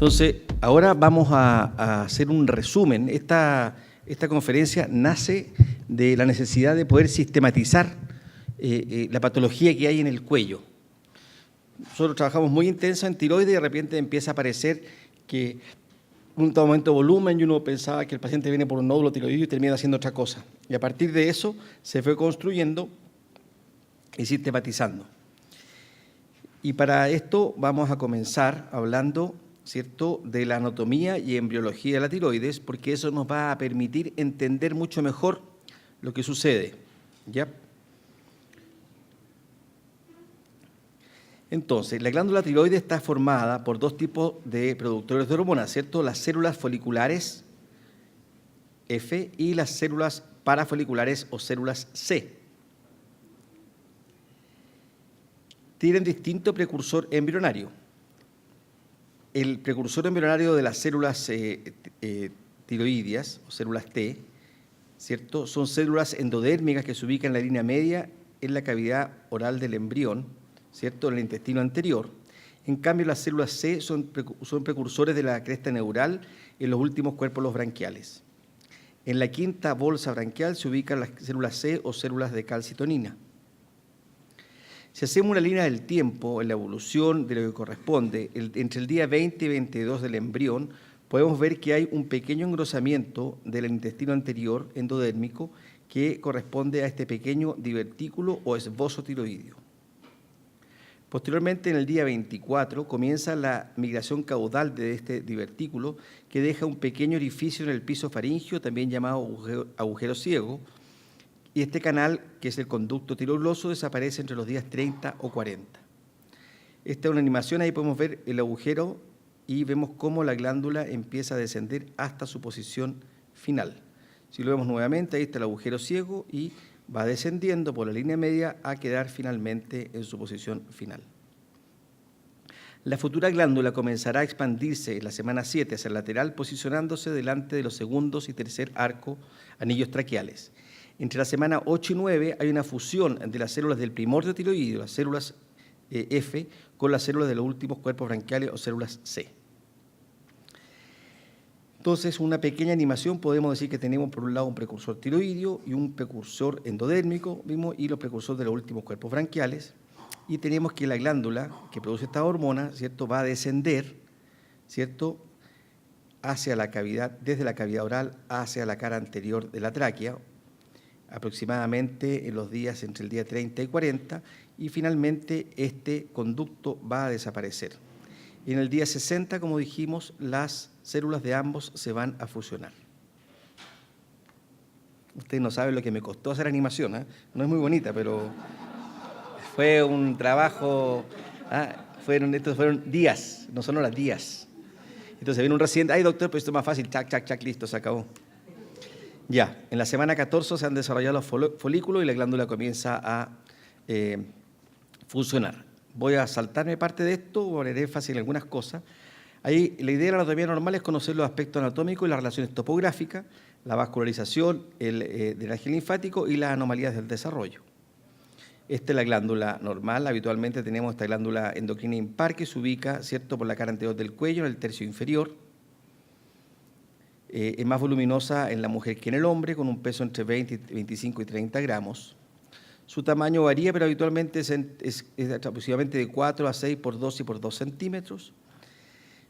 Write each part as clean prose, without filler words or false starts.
Entonces, ahora vamos a hacer un resumen. Esta conferencia nace de la necesidad de poder sistematizar la patología que hay en el cuello. Nosotros trabajamos muy intenso en tiroides y de repente empieza a aparecer que un aumento de volumen y uno pensaba que el paciente viene por un nódulo tiroideo y termina haciendo otra cosa. Y a partir de eso se fue construyendo y sistematizando. Y para esto vamos a comenzar hablando, ¿cierto?, de la anatomía y embriología de la tiroides, porque eso nos va a permitir entender mucho mejor lo que sucede, ¿ya? Entonces, la glándula tiroides está formada por dos tipos de productores de hormonas, ¿cierto? Las células foliculares F y las células parafoliculares o células C. Tienen distinto precursor embrionario. El precursor embrionario de las células tiroideas o células T, ¿cierto?, son células endodérmicas que se ubican en la línea media en la cavidad oral del embrión, ¿cierto?, en el intestino anterior. En cambio, las células C son precursores de la cresta neural en los últimos cuerpos branquiales. En la quinta bolsa branquial se ubican las células C o células de calcitonina. Si hacemos una línea del tiempo en la evolución de lo que corresponde, entre el día 20 y 22 del embrión, podemos ver que hay un pequeño engrosamiento del intestino anterior endodérmico que corresponde a este pequeño divertículo o esbozo tiroideo. Posteriormente, en el día 24, comienza la migración caudal de este divertículo que deja un pequeño orificio en el piso faríngeo, también llamado agujero ciego, y este canal, que es el conducto tiroidoso, desaparece entre los días 30 o 40. Esta es una animación, ahí podemos ver el agujero y vemos cómo la glándula empieza a descender hasta su posición final. Si lo vemos nuevamente, ahí está el agujero ciego y va descendiendo por la línea media a quedar finalmente en su posición final. La futura glándula comenzará a expandirse en la semana 7 hacia el lateral, posicionándose delante de los segundos y tercer arco anillos traqueales. Entre la semana 8 y 9 hay una fusión de las células del primordio tiroideo, las células F, con las células de los últimos cuerpos branquiales o células C. Entonces, una pequeña animación, podemos decir que tenemos por un lado un precursor tiroideo y un precursor endodérmico, ¿vimos? Y los precursores de los últimos cuerpos branquiales. Y tenemos que la glándula que produce esta hormona, ¿cierto?, va a descender, ¿cierto?, hacia la cavidad, desde la cavidad oral hacia la cara anterior de la tráquea, aproximadamente en los días entre el día 30 y 40, y finalmente este conducto va a desaparecer. En el día 60, como dijimos, las células de ambos se van a fusionar. Ustedes no saben lo que me costó hacer animación, ¿eh? No es muy bonita, pero fue un trabajo, estos fueron días, no son horas, días. Entonces viene un residente, ay doctor, pues esto es más fácil, chac, chac, chac, listo, se acabó. Ya, en la semana 14 se han desarrollado los folículos y la glándula comienza a funcionar. Voy a saltarme parte de esto, voy a poner énfasis en algunas cosas. Ahí la idea de la anatomía normal es conocer los aspectos anatómicos y las relaciones topográficas, la vascularización, el drenaje linfático y las anomalías del desarrollo. Esta es la glándula normal. Habitualmente tenemos esta glándula endocrina impar que se ubica, ¿cierto?, por la cara anterior del cuello, en el tercio inferior. Es más voluminosa en la mujer que en el hombre, con un peso entre 25 y 30 gramos. Su tamaño varía, pero habitualmente es aproximadamente de 4 a 6 por 2 y por 2 centímetros.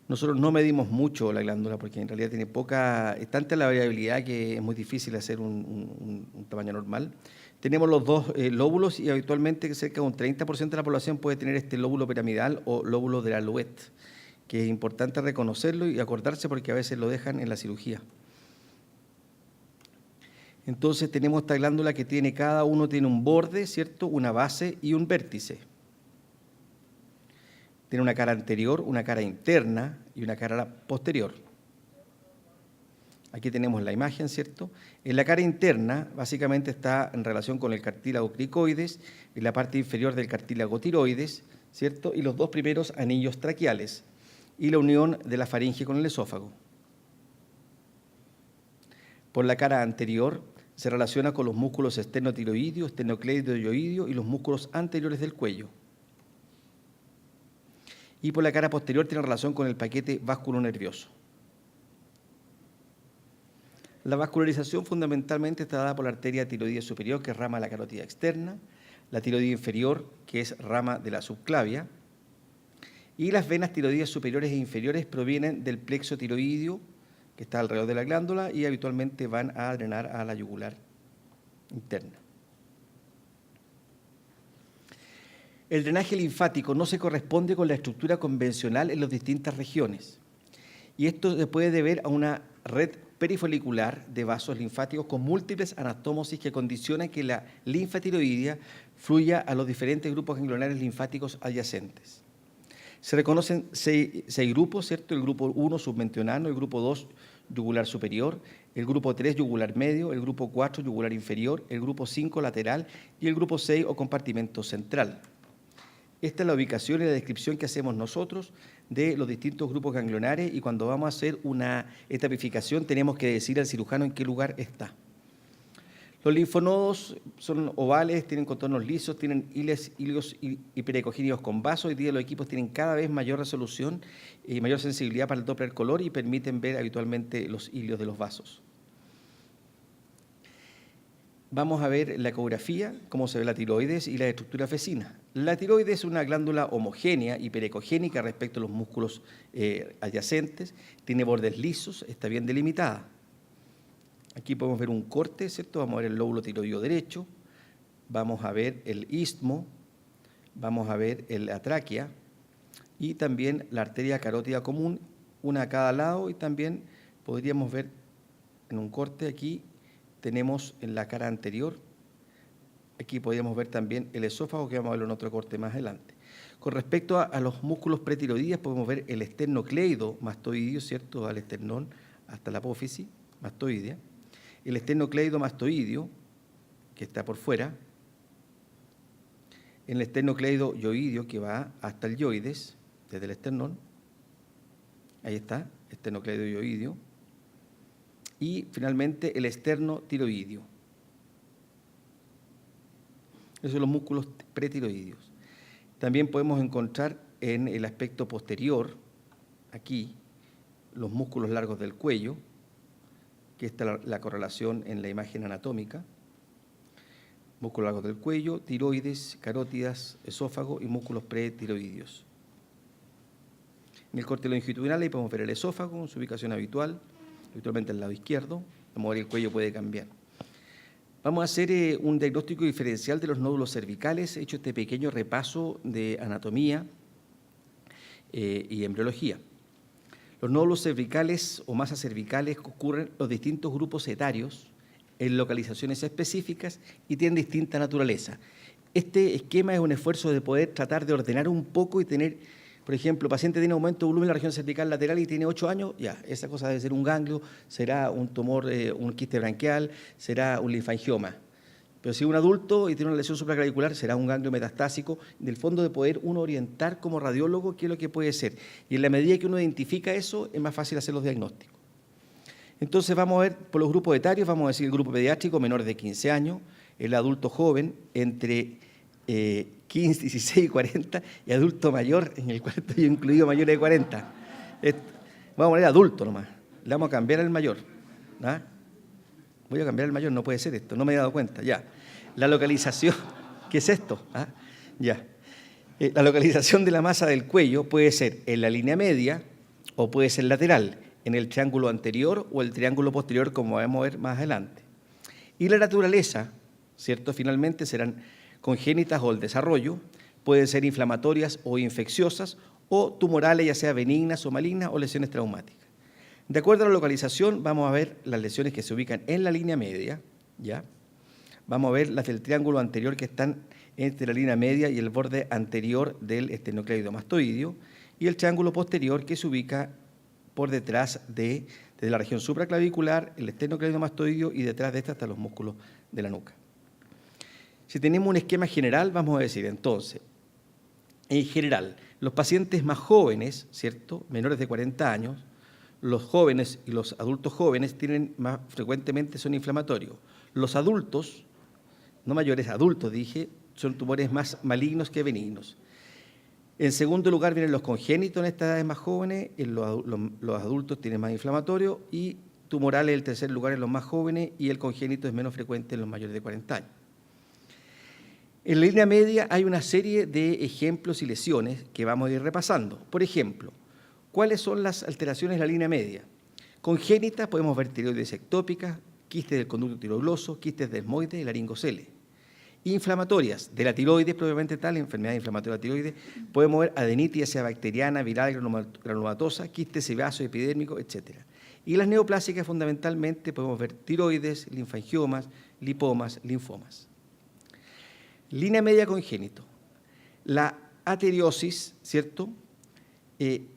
Nosotros no medimos mucho la glándula porque en realidad tiene es tanta la variabilidad que es muy difícil hacer un tamaño normal. Tenemos los dos lóbulos y habitualmente cerca de un 30% de la población puede tener este lóbulo piramidal o lóbulo de la Alouette, que es importante reconocerlo y acordarse porque a veces lo dejan en la cirugía. Entonces tenemos esta glándula que cada uno tiene un borde, ¿cierto?, una base y un vértice. Tiene una cara anterior, una cara interna y una cara posterior. Aquí tenemos la imagen, ¿cierto? En la cara interna, básicamente está en relación con el cartílago cricoides, en la parte inferior del cartílago tiroides, ¿cierto?, y los dos primeros anillos traqueales, y la unión de la faringe con el esófago. Por la cara anterior se relaciona con los músculos esternotiroideo, esternocleidoioideo y los músculos anteriores del cuello. y por la cara posterior tiene relación con el paquete vasculonervioso. La vascularización fundamentalmente está dada por la arteria tiroidea superior, que es rama de la carótida externa, la tiroidea inferior, que es rama de la subclavia, y las venas tiroideas superiores e inferiores provienen del plexo tiroideo, que está alrededor de la glándula, y habitualmente van a drenar a la yugular interna. El drenaje linfático no se corresponde con la estructura convencional en las distintas regiones, y esto se puede deber a una red perifolicular de vasos linfáticos con múltiples anastomosis que condicionan que la linfa tiroidea fluya a los diferentes grupos ganglionares linfáticos adyacentes. Se reconocen seis grupos, ¿cierto? El grupo 1 submentionano, el grupo 2 yugular superior, el grupo 3 yugular medio, el grupo 4 yugular inferior, el grupo 5 lateral y el grupo 6 o compartimento central. Esta es la ubicación y la descripción que hacemos nosotros de los distintos grupos ganglionares, y cuando vamos a hacer una etapificación tenemos que decir al cirujano en qué lugar está. Los linfonodos son ovales, tienen contornos lisos, tienen hilios hiperecogénicos con vasos. Hoy día los equipos tienen cada vez mayor resolución y mayor sensibilidad para el Doppler color y permiten ver habitualmente los hilios de los vasos. Vamos a ver la ecografía, cómo se ve la tiroides y la estructura vecina. La tiroides es una glándula homogénea, hiperecogénica respecto a los músculos adyacentes, tiene bordes lisos, está bien delimitada. Aquí podemos ver un corte, ¿cierto? Vamos a ver el lóbulo tiroideo derecho, vamos a ver el istmo, vamos a ver la tráquea y también la arteria carótida común, una a cada lado, y también podríamos ver en un corte aquí, tenemos en la cara anterior, aquí podríamos ver también el esófago, que vamos a verlo en otro corte más adelante. Con respecto a los músculos pretiroideos, podemos ver el esternocleido mastoideo, ¿cierto? Al esternón hasta la apófisis mastoidea. El esternocleido mastoideo, que está por fuera, el esternocleido yoideo, que va hasta el yoides, desde el esternón, ahí está, esternocleido yoideo, y finalmente el esternotiroideo. Esos son los músculos pretiroideos. También podemos encontrar en el aspecto posterior, aquí, los músculos largos del cuello, que está la correlación en la imagen anatómica, músculos largos del cuello, tiroides, carótidas, esófago y músculos pretiroideos. En el corte longitudinal ahí podemos ver el esófago en su ubicación habitual, habitualmente al lado izquierdo, a mover el cuello puede cambiar. Vamos a hacer un diagnóstico diferencial de los nódulos cervicales, he hecho este pequeño repaso de anatomía y embriología. Los nódulos cervicales o masas cervicales ocurren en los distintos grupos etarios en localizaciones específicas y tienen distinta naturaleza. Este esquema es un esfuerzo de poder tratar de ordenar un poco y tener, por ejemplo, el paciente tiene aumento de volumen en la región cervical lateral y tiene 8 años, ya, esa cosa debe ser un ganglio, será un tumor, un quiste branquial, será un linfangioma. Pero si es un adulto y tiene una lesión supraclavicular, será un ganglio metastásico, del fondo de poder uno orientar como radiólogo qué es lo que puede ser. Y en la medida que uno identifica eso, es más fácil hacer los diagnósticos. Entonces vamos a ver por los grupos etarios, vamos a decir el grupo pediátrico, menores de 15 años, el adulto joven, entre 15, 16 y 40, y adulto mayor, en el cual estoy incluido mayores de 40. Vamos a poner adulto nomás, le vamos a cambiar al mayor. ¿Ah? Voy a cambiar el mayor, no puede ser esto, no me he dado cuenta, ya. La localización, ¿qué es esto? ¿Ah? Ya. La localización de la masa del cuello puede ser en la línea media o puede ser lateral, en el triángulo anterior o el triángulo posterior, como vamos a ver más adelante. Y la naturaleza, ¿cierto? Finalmente serán congénitas o el desarrollo, pueden ser inflamatorias o infecciosas o tumorales, ya sea benignas o malignas o lesiones traumáticas. De acuerdo a la localización, vamos a ver las lesiones que se ubican en la línea media, ¿ya? Vamos a ver las del triángulo anterior que están entre la línea media y el borde anterior del esternocleido mastoideo, y el triángulo posterior que se ubica por detrás de la región supraclavicular, el esternocleido mastoideo, y detrás de esta hasta los músculos de la nuca. Si tenemos un esquema general, vamos a decir entonces, en general, los pacientes más jóvenes, ¿cierto?, menores de 40 años, los jóvenes y los adultos jóvenes tienen más frecuentemente son inflamatorios. Los adultos, no mayores, adultos dije, son tumores más malignos que benignos. En segundo lugar vienen los congénitos en estas edades más jóvenes, los adultos tienen más inflamatorio, y tumorales el tercer lugar en los más jóvenes, y el congénito es menos frecuente en los mayores de 40 años. En la línea media hay una serie de ejemplos y lesiones que vamos a ir repasando. Por ejemplo, ¿cuáles son las alteraciones de la línea media? Congénitas podemos ver tiroides ectópicas, quistes del conducto tiroglosas, quistes desmoides y laringoceles. Inflamatorias de la tiroides propiamente tal, enfermedad inflamatoria de la tiroides, podemos ver adenitis, ya sea bacteriana, viral, granulomatosa, quistes sebaceos, epidérmicos, etc. Y las neoplásicas fundamentalmente podemos ver tiroides, linfangiomas, lipomas, linfomas. Línea media congénito. La ateriosis, ¿cierto?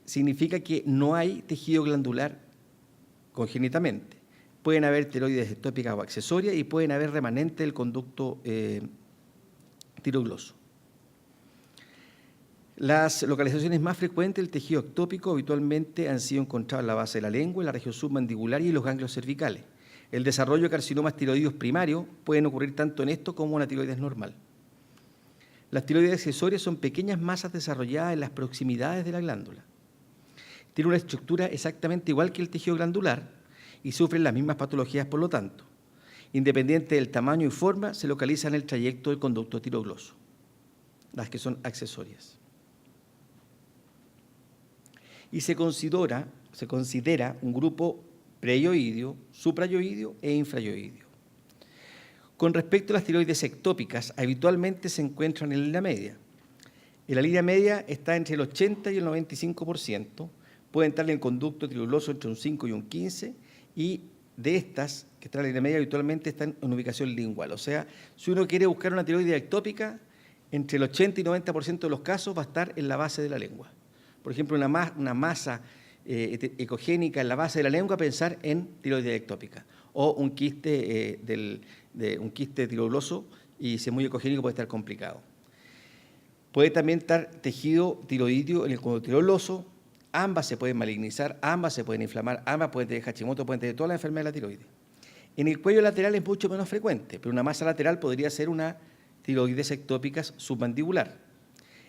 Significa que no hay tejido glandular congénitamente. Pueden haber tiroides ectópicas o accesorias y pueden haber remanentes del conducto tirogloso. Las localizaciones más frecuentes del tejido ectópico habitualmente han sido encontradas en la base de la lengua, en la región submandibular y en los ganglios cervicales. El desarrollo de carcinomas tiroideos primarios pueden ocurrir tanto en esto como en la tiroides normal. Las tiroides accesorias son pequeñas masas desarrolladas en las proximidades de la glándula. Tienen una estructura exactamente igual que el tejido glandular y sufren las mismas patologías, por lo tanto. Independiente del tamaño y forma, se localizan en el trayecto del conducto tirogloso, las que son accesorias. Y se considera un grupo preioideo, suprayoideo e infrayoideo. Con respecto a las tiroides ectópicas, habitualmente se encuentran en la línea media. En la línea media está entre el 80 y el 95%, pueden estar en el conducto tirogloso entre un 5 y un 15%, y de estas que están en la línea media habitualmente están en ubicación lingual. O sea, si uno quiere buscar una tiroide ectópica, entre el 80 y 90% de los casos va a estar en la base de la lengua. Por ejemplo, una masa ecogénica en la base de la lengua, pensar en tiroides ectópica, o un quiste un quiste tirogloso, y si es muy ecogénico puede estar complicado. Puede también estar tejido tiroideo en el conducto tirogloso. Ambas se pueden malignizar, ambas se pueden inflamar, ambas pueden tener Hashimoto, pueden tener todas las enfermedades de la tiroides. En el cuello lateral es mucho menos frecuente, pero una masa lateral podría ser una tiroides ectópicas submandibular.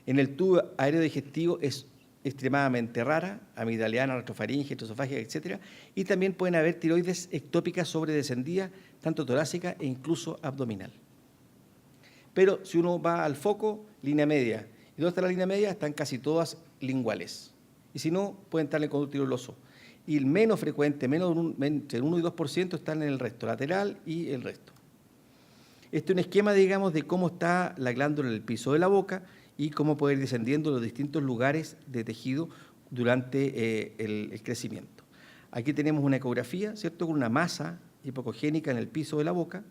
En el tubo aéreo digestivo es extremadamente rara, amigdaliana, retrofaringe, esofágica, etc. Y también pueden haber tiroides ectópicas sobredescendidas, tanto torácica e incluso abdominal. Pero si uno va al foco, línea media. ¿Y dónde está la línea media? Están casi todas linguales. Y si no, pueden estar en el conducto tirogloso. Y el menos frecuente, entre el 1 y 2%, están en el resto, lateral y el resto. Este es un esquema, digamos, de cómo está la glándula en el piso de la boca y cómo puede ir descendiendo los distintos lugares de tejido durante el crecimiento. Aquí tenemos una ecografía, ¿cierto?, con una masa hipocogénica en el piso de la boca,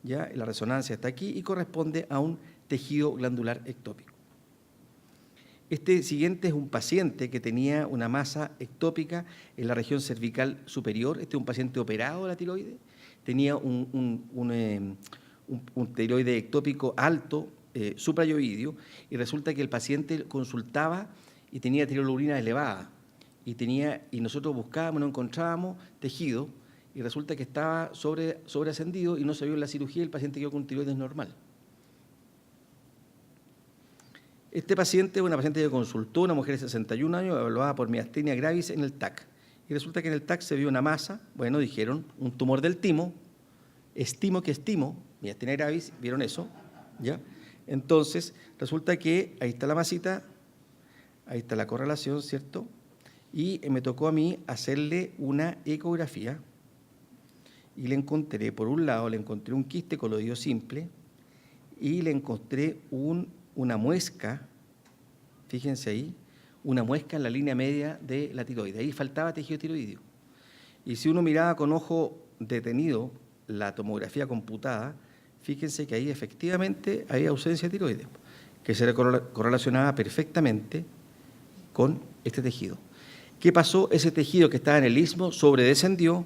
ya la resonancia está aquí y corresponde a un tejido glandular ectópico. Este siguiente es un paciente que tenía una masa ectópica en la región cervical superior. Este es un paciente operado de la tiroides, tenía un tiroide ectópico alto, suprayoideo, y resulta que el paciente consultaba y tenía tiroglobulina elevada, y nosotros buscábamos, no encontrábamos tejido, y resulta que estaba sobreascendido y no se vio en la cirugía, y el paciente quedó con tiroides normal. Este paciente es una paciente que consultó, una mujer de 61 años, evaluada por miastenia gravis en el TAC. Y resulta que en el TAC se vio una masa, bueno, dijeron, un tumor del timo, miastenia gravis, ¿vieron eso? ¿Ya? Entonces, resulta que ahí está la masita, ahí está la correlación, ¿cierto? Y me tocó a mí hacerle una ecografía y le encontré, por un lado, le encontré un quiste coloideo simple y le encontré una muesca, fíjense ahí, una muesca en la línea media de la tiroides. Ahí faltaba tejido tiroideo. Y si uno miraba con ojo detenido la tomografía computada, fíjense que ahí efectivamente había ausencia de tiroides, que se correlacionaba perfectamente con este tejido. ¿Qué pasó? Ese tejido que estaba en el istmo sobredescendió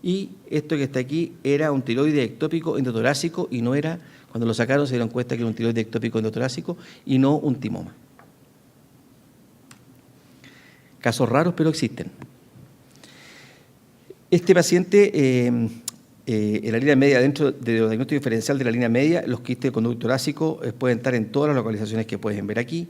y esto que está aquí era un tiroide ectópico endotorácico y no era, cuando lo sacaron se dieron cuenta que era un tiroide ectópico endotorácico y no un timoma. Casos raros, pero existen. Este paciente, en la línea media, dentro del diagnóstico diferencial de la línea media, los quistes de conducto torácico pueden estar en todas las localizaciones que pueden ver aquí.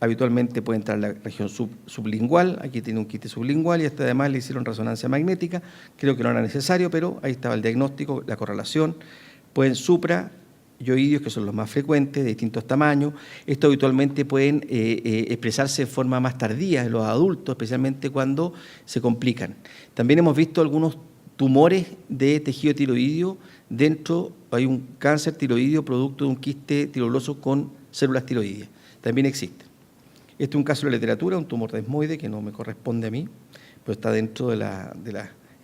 habitualmente puede entrar en la región sublingual, aquí tiene un quiste sublingual y hasta además le hicieron resonancia magnética, creo que no era necesario, pero ahí estaba el diagnóstico, la correlación. Pueden suprayoidios, que son los más frecuentes, de distintos tamaños. Estos habitualmente pueden expresarse de forma más tardía en los adultos, especialmente cuando se complican. También hemos visto algunos tumores de tejido tiroideo. Dentro hay un cáncer tiroideo producto de un quiste tiroidoso con células tiroideas. También existe. Este es un caso de la literatura, un tumor desmoide que no me corresponde a mí, pero está dentro de la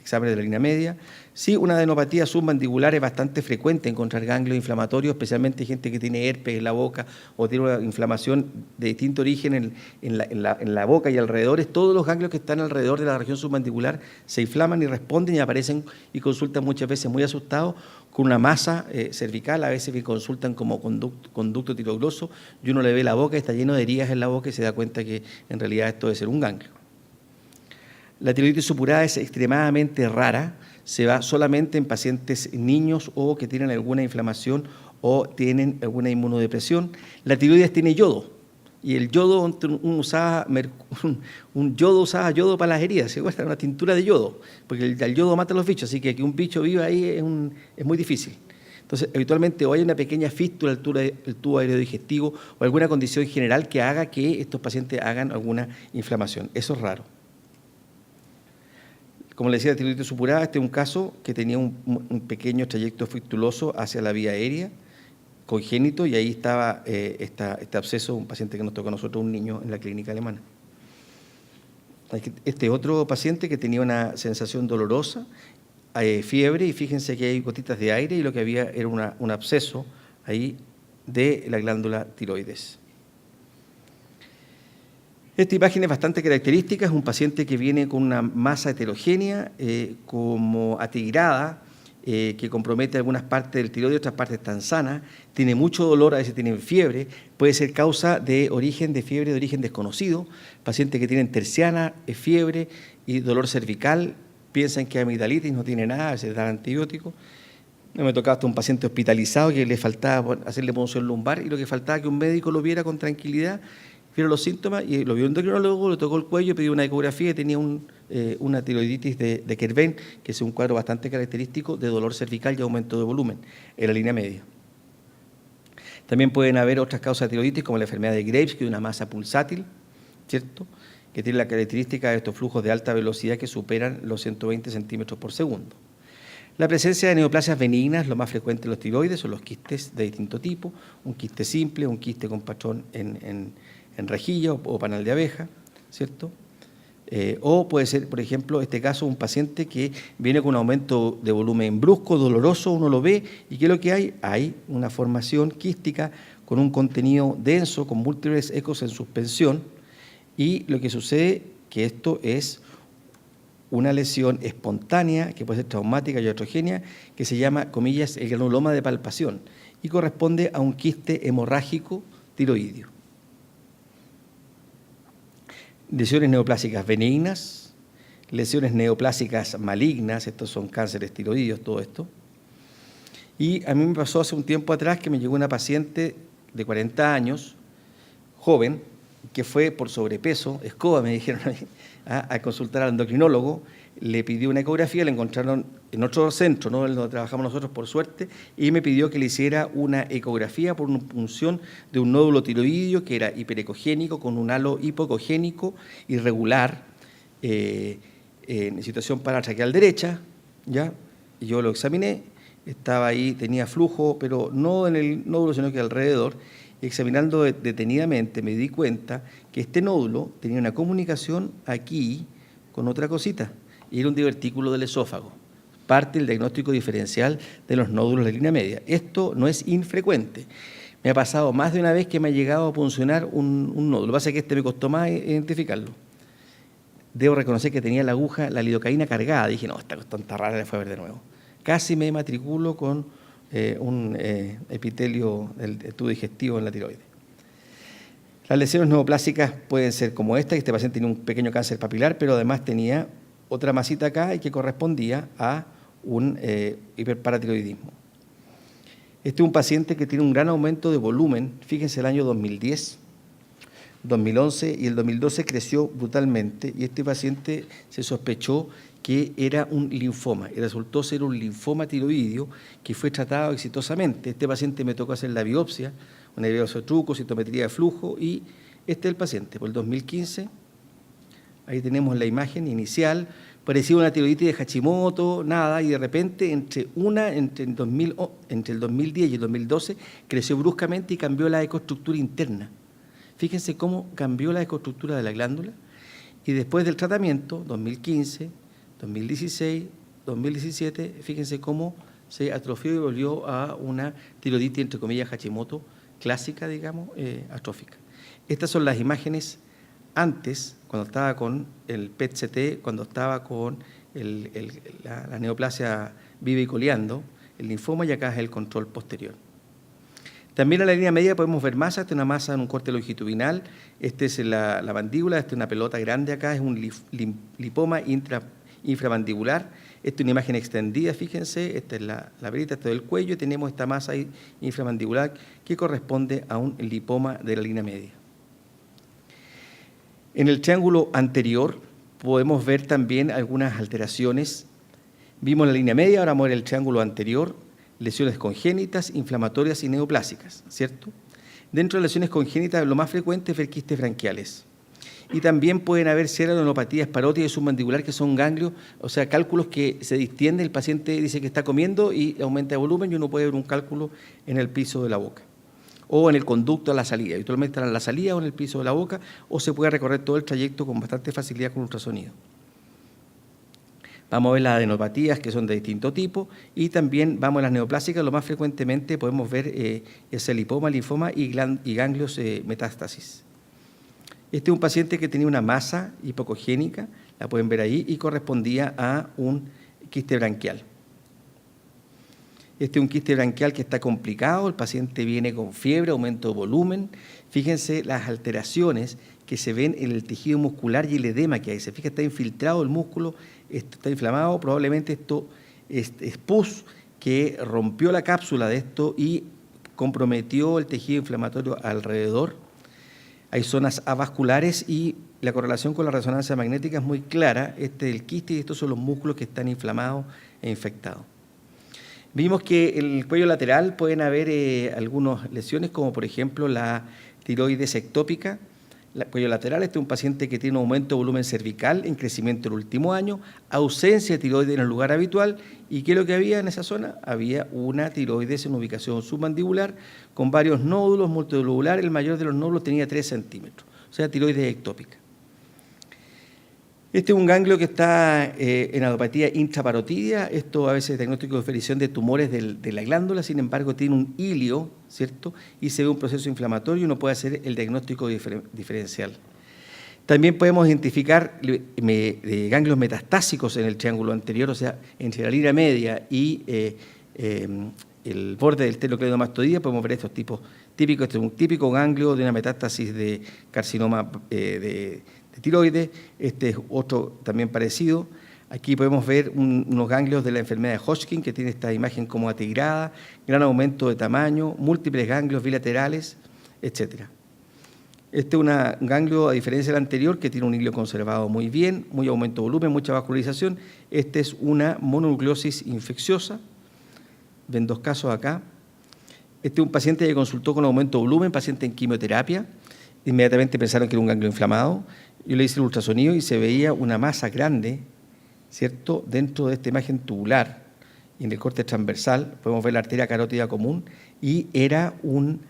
exámenes de la línea media. Sí, una adenopatía submandibular es bastante frecuente encontrar ganglios inflamatorios, especialmente gente que tiene herpes en la boca o tiene una inflamación de distinto origen en la boca y alrededores. Todos los ganglios que están alrededor de la región submandibular se inflaman y responden y aparecen y consultan muchas veces muy asustados con una masa cervical, a veces que consultan como conducto tiroidoso y uno le ve la boca, está lleno de heridas en la boca y se da cuenta que en realidad esto debe ser un ganglio. La tiroiditis supurada es extremadamente rara, se da solamente en pacientes niños o que tienen alguna inflamación o tienen alguna inmunodepresión. La tiroides tiene yodo y el yodo, un yodo usaba yodo para las heridas, se acuerdan, una tintura de yodo, porque el yodo mata a los bichos, así que un bicho viva ahí es muy difícil. Entonces, habitualmente o hay una pequeña fístula al tubo aéreo digestivo o alguna condición general que haga que estos pacientes hagan alguna inflamación. Eso es raro. Como le decía, la tiroiditis supurada, este es un caso que tenía un pequeño trayecto fistuloso hacia la vía aérea, congénito, y ahí estaba este absceso, un paciente que nos tocó a nosotros, un niño en la clínica alemana. Este otro paciente que tenía una sensación dolorosa, fiebre, y fíjense que hay gotitas de aire y lo que había era un absceso ahí de la glándula tiroides. Esta imagen es bastante característica, es un paciente que viene con una masa heterogénea, como atigrada, que compromete algunas partes del tiroides, otras partes están sanas, tiene mucho dolor, a veces tienen fiebre, puede ser causa de fiebre de origen desconocido, pacientes que tienen terciana, fiebre y dolor cervical, piensan que es amigdalitis, no tiene nada, a veces dan antibióticos. Me tocaba hasta un paciente hospitalizado que le faltaba hacerle punción lumbar y lo que faltaba que un médico lo viera con tranquilidad, vieron los síntomas y lo vio un endocrinólogo, le tocó el cuello, pidió una ecografía y tenía una tiroiditis de Kerben, que es un cuadro bastante característico de dolor cervical y aumento de volumen en la línea media. También pueden haber otras causas de tiroiditis, como la enfermedad de Graves, que es una masa pulsátil, ¿cierto?, que tiene la característica de estos flujos de alta velocidad que superan los 120 centímetros por segundo. La presencia de neoplasias benignas, lo más frecuente en los tiroides, son los quistes de distinto tipo, un quiste simple, un quiste con patrón en rejilla o panal de abeja, ¿cierto? O puede ser, por ejemplo, este caso, un paciente que viene con un aumento de volumen brusco, doloroso, uno lo ve, y ¿qué es lo que hay? Hay una formación quística con un contenido denso, con múltiples ecos en suspensión, y lo que sucede que esto es una lesión espontánea, que puede ser traumática y iatrogénica, que se llama, comillas, el granuloma de palpación, y corresponde a un quiste hemorrágico tiroideo. Lesiones neoplásicas benignas, lesiones neoplásicas malignas, estos son cánceres tiroideos, todo esto. Y a mí me pasó hace un tiempo atrás que me llegó una paciente de 40 años, joven, que fue por sobrepeso, escoba me dijeron a mí, a consultar al endocrinólogo, le pidió una ecografía, la encontraron en otro centro, no donde trabajamos nosotros por suerte, y me pidió que le hiciera una ecografía por una punción de un nódulo tiroideo que era hiperecogénico con un halo hipocogénico irregular, en situación paratraqueal derecha, ¿ya? Y yo lo examiné, estaba ahí, tenía flujo, pero no en el nódulo, sino que alrededor. Examinando detenidamente me di cuenta que este nódulo tenía una comunicación aquí con otra cosita, y era un divertículo del esófago, parte del diagnóstico diferencial de los nódulos de línea media. Esto no es infrecuente. Me ha pasado más de una vez que me ha llegado a puncionar un nódulo. Lo que pasa es que me costó más identificarlo. Debo reconocer que tenía la aguja, la lidocaína cargada. Dije, no, esta cuestión está rara, la fue a ver de nuevo. Casi me matriculo con un epitelio del tubo digestivo en la tiroides. Las lesiones neoplásicas pueden ser como esta, este paciente tenía un pequeño cáncer papilar, pero además tenía otra masita acá y que correspondía a un hiperparatiroidismo. Este es un paciente que tiene un gran aumento de volumen, fíjense el año 2010, 2011 y el 2012 creció brutalmente y este paciente se sospechó que era un linfoma y resultó ser un linfoma tiroideo que fue tratado exitosamente. Este paciente me tocó hacer la biopsia, una biopsia de truco, citometría de flujo y este es el paciente. Por el 2015, ahí tenemos la imagen inicial, parecía una tiroiditis de Hashimoto, nada, y de repente entre el 2010 y el 2012 creció bruscamente y cambió la ecoestructura interna. Fíjense cómo cambió la ecoestructura de la glándula y después del tratamiento, 2015, 2016, 2017, fíjense cómo se atrofió y volvió a una tiroiditis, entre comillas, Hashimoto, clásica, digamos, atrófica. Estas son las imágenes antes, cuando estaba con el PET-CT, cuando estaba con la neoplasia viva y coleando, el linfoma, y acá es el control posterior. También en la línea media podemos ver masa, esta es una masa en un corte longitudinal, esta es la mandíbula, esta es una pelota grande acá, es un lipoma inframandibular, esta es una imagen extendida, fíjense, esta es la verita, esta es el cuello, y tenemos esta masa inframandibular que corresponde a un lipoma de la línea media. En el triángulo anterior podemos ver también algunas alteraciones. Vimos la línea media, ahora vamos a ver el triángulo anterior, lesiones congénitas, inflamatorias y neoplásicas, ¿cierto? Dentro de las lesiones congénitas, lo más frecuente es ver quistes branquiales. Y también pueden haber cerebroneuropatías parótidas y submandibular, que son ganglios, o sea, cálculos que se distienden. El paciente dice que está comiendo y aumenta de volumen y uno puede ver un cálculo en el piso de la boca o en el conducto a la salida. Habitualmente estará en la salida o en el piso de la boca, o se puede recorrer todo el trayecto con bastante facilidad con ultrasonido. Vamos a ver las adenopatías, que son de distinto tipo, y también vamos a las neoplásicas. Lo más frecuentemente podemos ver ese lipoma, linfoma y ganglios metástasis. Este es un paciente que tenía una masa hipocogénica, la pueden ver ahí, y correspondía a un quiste branquial. Este es un quiste branquial que está complicado, el paciente viene con fiebre, aumento de volumen. Fíjense las alteraciones que se ven en el tejido muscular y el edema que hay. Se fija, está infiltrado el músculo, está inflamado, probablemente esto es pus que rompió la cápsula de esto y comprometió el tejido inflamatorio alrededor. Hay zonas avasculares y la correlación con la resonancia magnética es muy clara. Este es el quiste y estos son los músculos que están inflamados e infectados. Vimos que en el cuello lateral pueden haber algunas lesiones, como por ejemplo la tiroides ectópica. El cuello lateral, este es un paciente que tiene un aumento de volumen cervical en crecimiento el último año, ausencia de tiroides en el lugar habitual. ¿Y qué es lo que había en esa zona? Había una tiroides en ubicación submandibular con varios nódulos multilobulares. El mayor de los nódulos tenía 3 centímetros, o sea, tiroides ectópica. Este es un ganglio que está en adopatía intraparotidia. Esto a veces es diagnóstico de diferenciación de tumores de la glándula, sin embargo tiene un hilio, ¿cierto? Y se ve un proceso inflamatorio y uno puede hacer el diagnóstico diferencial. También podemos identificar ganglios metastásicos en el triángulo anterior, o sea, entre la línea media y el borde del telocleidomastoidea, podemos ver estos tipos típicos. Este es un típico ganglio de una metástasis de carcinoma de tiroides. Este es otro también parecido. Aquí podemos ver unos ganglios de la enfermedad de Hodgkin, que tiene esta imagen como atigrada, gran aumento de tamaño, múltiples ganglios bilaterales, etc. Este es un ganglio, a diferencia del anterior, que tiene un hilio conservado muy bien, muy aumento de volumen, mucha vascularización. Este es una mononucleosis infecciosa. Ven 2 casos acá. Este es un paciente que consultó con aumento de volumen, paciente en quimioterapia. Inmediatamente pensaron que era un ganglio inflamado. Yo le hice el ultrasonido y se veía una masa grande, ¿cierto?, dentro de esta imagen tubular y en el corte transversal. Podemos ver la arteria carótida común y era un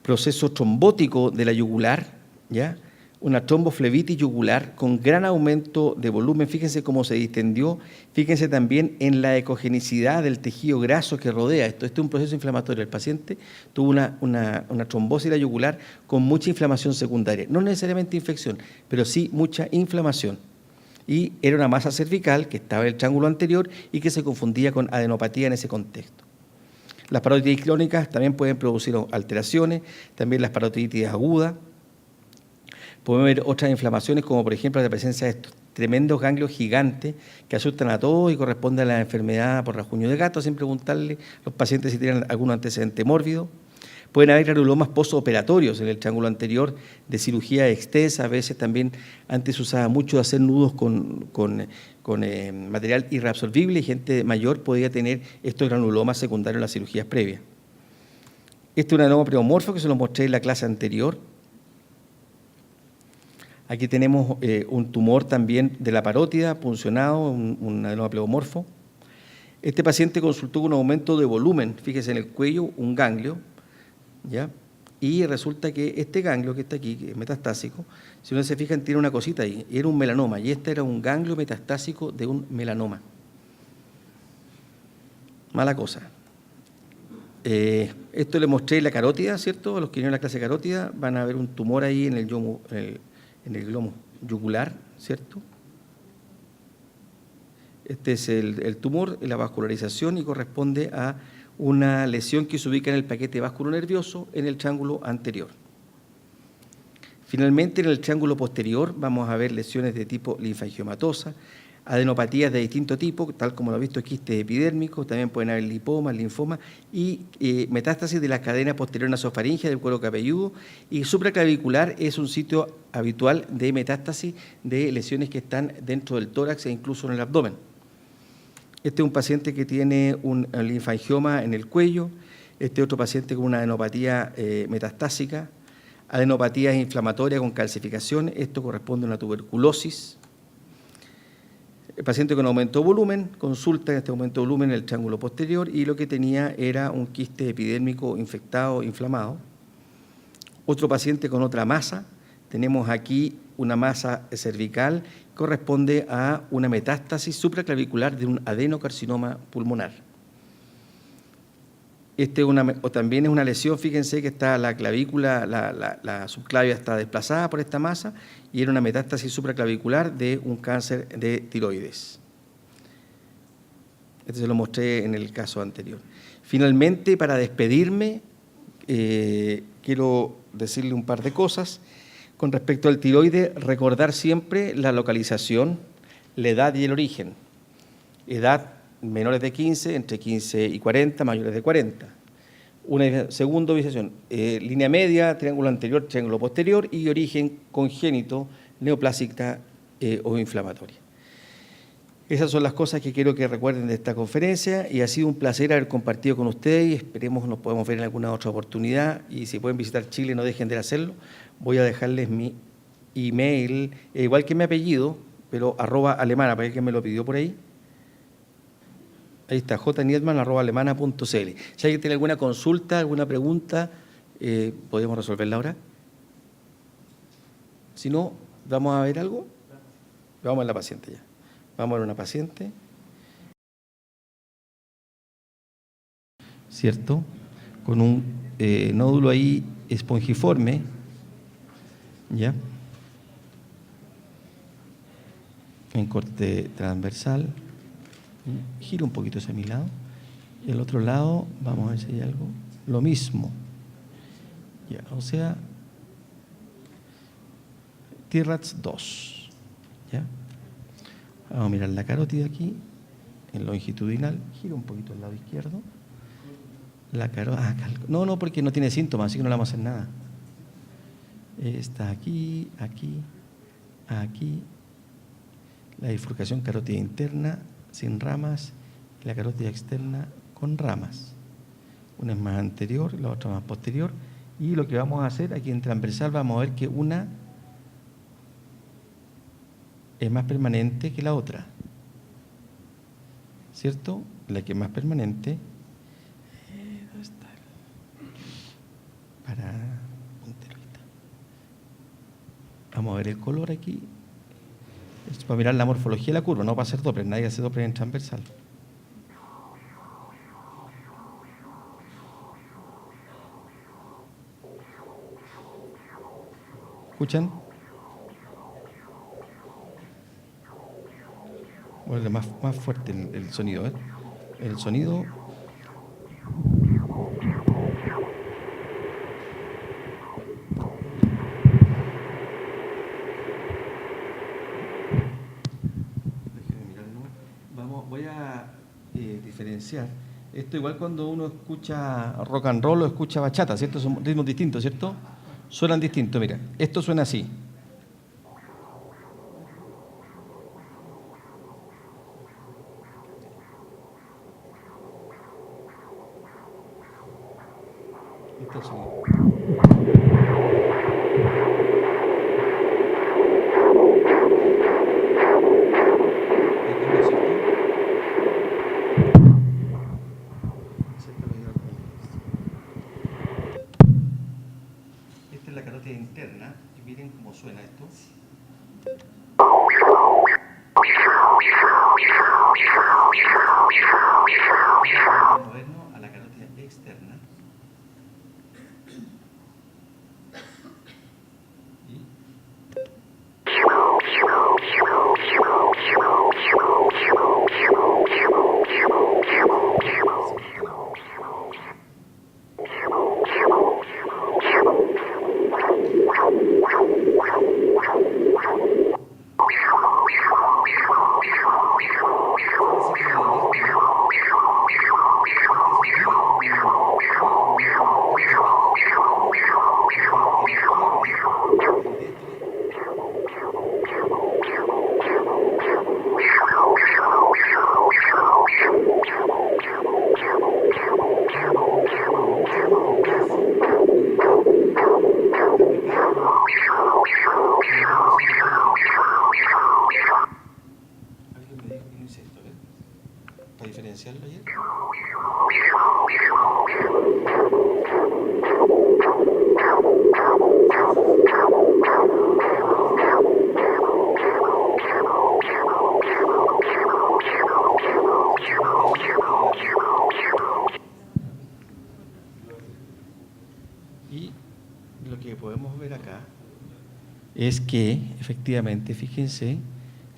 proceso trombótico de la yugular, ¿ya? Una tromboflebitis yugular con gran aumento de volumen. Fíjense cómo se distendió. Fíjense también en la ecogenicidad del tejido graso que rodea esto. Este es un proceso inflamatorio. El paciente tuvo una trombosis de la yugular con mucha inflamación secundaria. No necesariamente infección, pero sí mucha inflamación. Y era una masa cervical que estaba en el triángulo anterior y que se confundía con adenopatía en ese contexto. Las parotiditis crónicas también pueden producir alteraciones, también las parotiditis agudas. Podemos ver otras inflamaciones, como por ejemplo la presencia de estos tremendos ganglios gigantes que asustan a todos y corresponden a la enfermedad por rasguño de gato, sin preguntarle a los pacientes si tienen algún antecedente mórbido. Pueden haber granulomas postoperatorios en el triángulo anterior de cirugía extensa. A veces también antes se usaba mucho hacer nudos con material irreabsorbible y gente mayor podía tener estos granulomas secundarios en las cirugías previas. Este es un adenoma pleomorfo que se lo mostré en la clase anterior. Aquí tenemos un tumor también de la parótida, puncionado, un adenoma pleomorfo. Este paciente consultó con un aumento de volumen, fíjese en el cuello, un ganglio, ¿ya? Y resulta que este ganglio que está aquí, que es metastásico, si uno se fija, tiene una cosita ahí, y era un melanoma, y este era un ganglio metastásico de un melanoma. Mala cosa. Esto le mostré la carótida, ¿cierto? A los que vinieron a la clase carótida van a ver un tumor ahí en el glomo yugular, ¿cierto? Este es el tumor, la vascularización, y corresponde a una lesión que se ubica en el paquete vasculonervioso en el triángulo anterior. Finalmente, en el triángulo posterior vamos a ver lesiones de tipo linfangiomatosa, adenopatías de distinto tipo, tal como lo he visto, quistes epidérmicos, también pueden haber lipomas, linfomas y metástasis de la cadena posterior nasofaringea del cuero cabelludo, y supraclavicular es un sitio habitual de metástasis de lesiones que están dentro del tórax e incluso en el abdomen. Este es un paciente que tiene un linfangioma en el cuello, este otro paciente con una adenopatía metastásica, adenopatías inflamatorias con calcificación, esto corresponde a una tuberculosis. El paciente con aumento de volumen, consulta en este aumento de volumen en el triángulo posterior, y lo que tenía era un quiste epidérmico infectado, inflamado. Otro paciente con otra masa, tenemos aquí una masa cervical, corresponde a una metástasis supraclavicular de un adenocarcinoma pulmonar. También es una lesión, fíjense que está la clavícula, la subclavia está desplazada por esta masa, y era una metástasis supraclavicular de un cáncer de tiroides. Este se lo mostré en el caso anterior. Finalmente, para despedirme, quiero decirle un par de cosas. Con respecto al tiroides, recordar siempre la localización, la edad y el origen. Edad, menores de 15, entre 15 y 40, mayores de 40. Segunda ubicación, línea media, triángulo anterior, triángulo posterior, y origen congénito, neoplásica o inflamatoria. Esas son las cosas que quiero que recuerden de esta conferencia, y ha sido un placer haber compartido con ustedes, y esperemos nos podemos ver en alguna otra oportunidad, y si pueden visitar Chile no dejen de hacerlo. Voy a dejarles mi email, igual que mi apellido, pero @alemana, para el que me lo pidió por ahí. Ahí está, jniedman@alemana.cl. Si alguien tiene alguna consulta, alguna pregunta, podemos resolverla ahora. Si no, ¿vamos a ver algo? Vamos a la paciente ya. Vamos a ver una paciente. ¿Cierto? Con un nódulo ahí espongiforme. ¿Ya? En corte transversal. Giro un poquito hacia mi lado. Y el otro lado, vamos a ver si hay algo. Lo mismo. Ya, o sea, TIRATS 2. ¿Ya? Vamos a mirar la carótida aquí, en longitudinal. Giro un poquito al lado izquierdo. La carótida. No, porque no tiene síntomas, así que no le vamos a hacer nada. Está aquí, aquí, aquí. La bifurcación carótida interna sin ramas, y la carótida externa con ramas. Una es más anterior, la otra más posterior. Y lo que vamos a hacer aquí en transversal, vamos a ver que una es más permanente que la otra, ¿cierto? La que es más permanente, ¿dónde está? Vamos a ver el color aquí. Esto es para mirar la morfología de la curva, no para hacer Doppler, nadie hace Doppler en transversal. ¿Escuchan? Bueno, más fuerte el sonido, ¿eh? El sonido. Déjenme mirarlo. Voy a diferenciar Esto igual cuando uno escucha rock and roll o escucha bachata, ¿cierto? Son ritmos distintos, ¿cierto? Suenan distintos, mira. Esto suena así. Este es el sonido. Esta es la carótida interna y miren cómo suena esto. Vamos a movernos a la carótida externa. Para diferenciarlo ayer. Y lo que podemos ver acá es que efectivamente, fíjense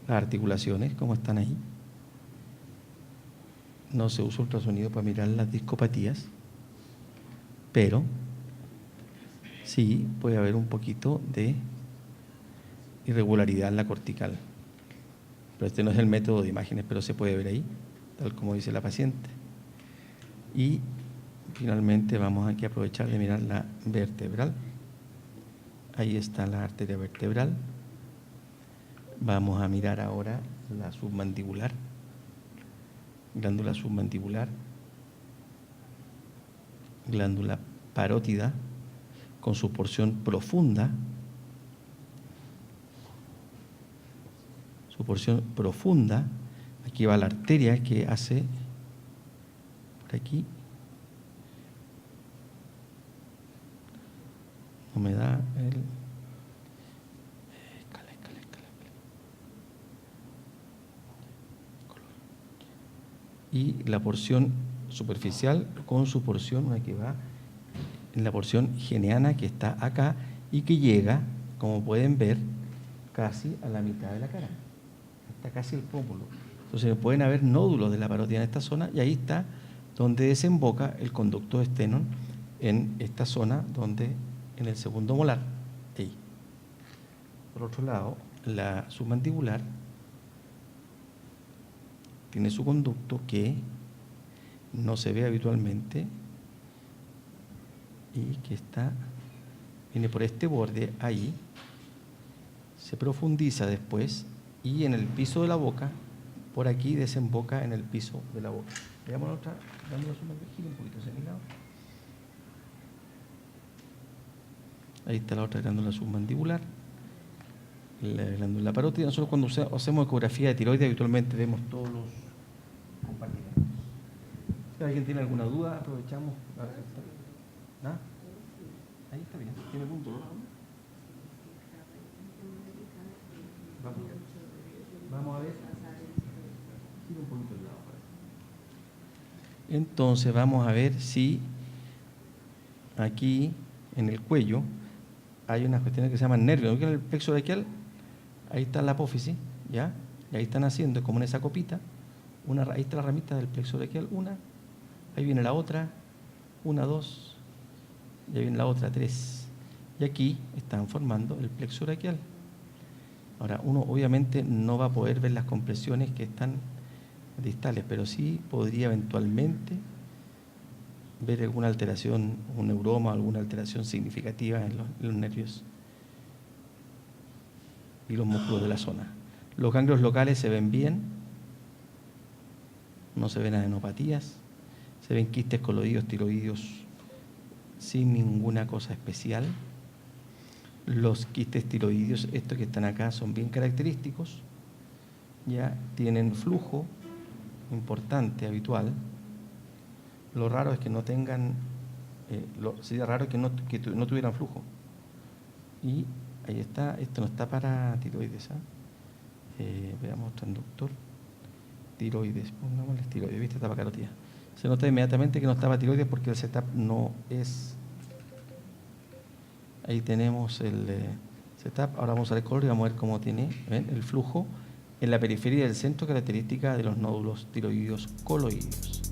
las articulaciones, cómo están ahí. No se usa ultrasonido para mirar las discopatías, pero sí puede haber un poquito de irregularidad en la cortical. Pero este no es el método de imágenes, pero se puede ver ahí, tal como dice la paciente. Y finalmente vamos aquí a aprovechar de mirar la vertebral. Ahí está la arteria vertebral. Vamos a mirar ahora la submandibular. Glándula submandibular, glándula parótida con su porción profunda, aquí va la arteria que hace por aquí, no me da el... Y la porción superficial con su porción, aquí va, en la porción geneana que está acá y que llega, como pueden ver, casi a la mitad de la cara, hasta casi el pómulo. Entonces pueden haber nódulos de la parótida en esta zona y ahí está donde desemboca el conducto Stenón en esta zona, donde en el segundo molar, ahí. Por otro lado, la submandibular tiene su conducto que no se ve habitualmente y que viene por este borde ahí, se profundiza después y en el piso de la boca, por aquí desemboca en el piso de la boca. Veamos la otra glándula submandibular, un poquito hacia mi lado. Ahí está la otra glándula submandibular, la glándula parótida. Nosotros cuando hacemos ecografía de tiroides habitualmente vemos todos los compartimentos. Si alguien tiene alguna duda, aprovechamos. ¿Ah? Ahí está bien, tiene punto. Vamos a ver. Gira un poquito el lado. Entonces vamos a ver si aquí en el cuello hay unas cuestiones que se llaman nervios. ¿No? En el plexo braquial, ahí está la apófisis, ¿ya? Y ahí están haciendo, como en esa copita, ahí está la ramita del plexo braquial, una, ahí viene la otra, 1, 2, y ahí viene la otra, 3. Y aquí están formando el plexo braquial. Ahora, uno obviamente no va a poder ver las compresiones que están distales, pero sí podría eventualmente ver alguna alteración, un neuroma, alguna alteración significativa en los nervios y los músculos de la zona. Los ganglios locales se ven bien, no se ven adenopatías, se ven quistes coloides, tiroides sin ninguna cosa especial. Los quistes tiroides, estos que están acá, son bien característicos, ya tienen flujo importante, habitual. Lo raro es que no tengan, sería raro que no tuvieran flujo. Y ahí está, esto no está para tiroides. Veamos otro inductor. Tiroides, pongámosle tiroides, ¿viste? Tapa carotida. Se nota inmediatamente que no estaba tiroides porque el setup no es. Ahí tenemos el setup. Ahora vamos a ver el color y vamos a ver cómo tiene, ¿ven? El flujo en la periferia del centro, característica de los nódulos tiroideos coloideos.